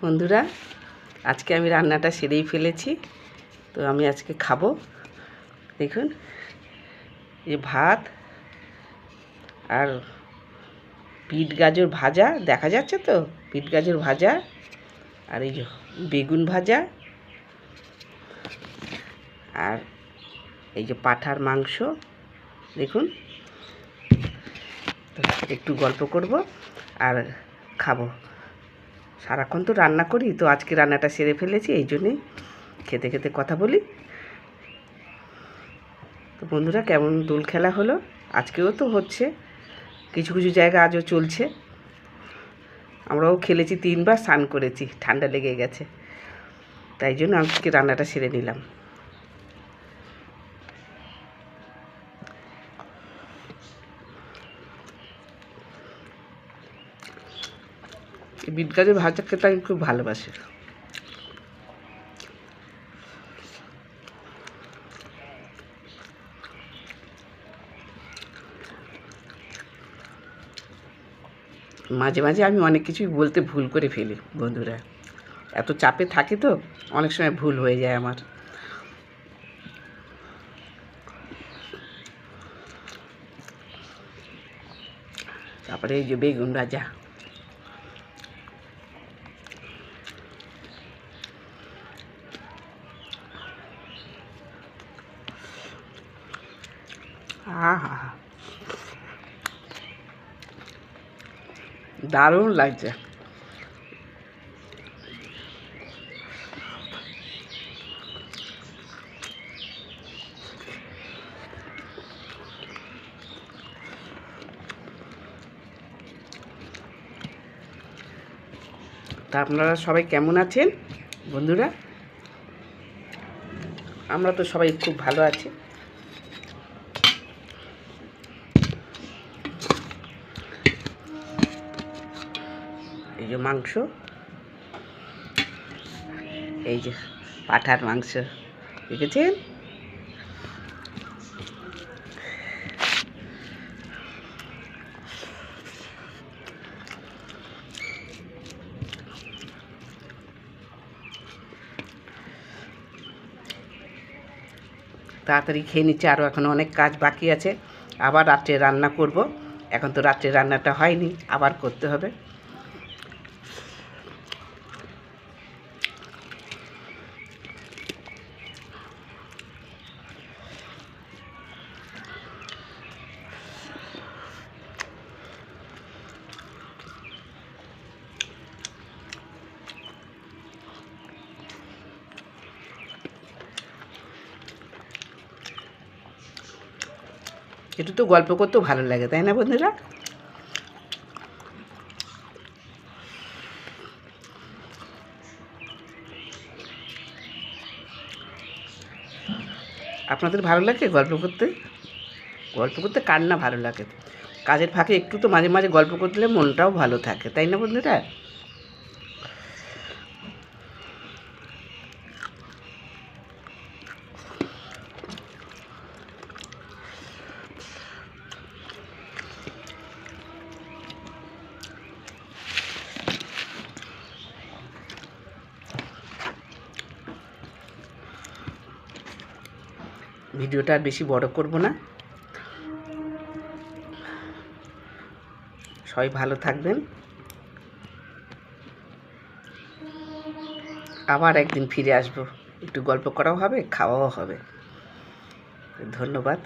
বন্ধুরা, আজকে আমি রান্নাটা সেরেই ফেলেছি। তো আমি আজকে খাবো। দেখুন, এই ভাত আর বিট গাজর ভাজা, দেখা যাচ্ছে তো, বিট গাজর ভাজা, আর এই যে বেগুন ভাজা, আর এই যে পাঁঠার মাংস। দেখুন, তো একটু গল্প করব আর খাবো। সারাক্ষণ তো রান্না করি, তো আজকে রান্নাটা সেরে ফেলেছি, এই জন্যেই খেতে খেতে কথা বলি। তো বন্ধুরা, কেমন দোল খেলা হলো? আজকেও তো হচ্ছে, কিছু কিছু জায়গা আজও চলছে। আমরাও খেলেছি, 3বার স্নান করেছি, ঠান্ডা লেগে গেছে, তাই জন্য আজকে রান্নাটা সেরে নিলাম। এই বিট গাজর ভাজা খেতে আমি খুব ভালোবাসি। মাঝে মাঝে আমি অনেক কিছুই বলতে ভুল করে ফেলি বন্ধুরা, এত চাপে থাকি তো অনেক সময় ভুল হয়ে যায় আমার। তারপরে এই যে বেগুন ভাজা, আহা, দারুণ লাগছে। তা আপনারা সবাই কেমন আছেন বন্ধুরা? আমরা তো সবাই খুব ভালো আছি। এই যে মাংস, এই যে পাঁঠার মাংস, দেখেছেন? তাড়াতাড়ি খেয়ে নিচ্ছে, আরও এখন অনেক কাজ বাকি আছে। আবার রাত্রে রান্না করব। এখন তো রাত্রে রান্নাটা হয়নি, আবার করতে হবে। একটু তো গল্প করতেও ভালো লাগে, তাই না বন্ধুরা? আপনাদের ভালো লাগে গল্প করতে? গল্প করতে কার না ভালো লাগে? কাজের ফাঁকে একটু তো মাঝে মাঝে গল্প করলে মনটাও ভালো থাকে, তাই না বন্ধুরা? ভিডিওটা আর বেশি বড় করব না। সবাই ভালো থাকবেন। আবার একদিন ফিরে আসব, একটু গল্প করাও হবে, খাওয়াও হবে। ধন্যবাদ।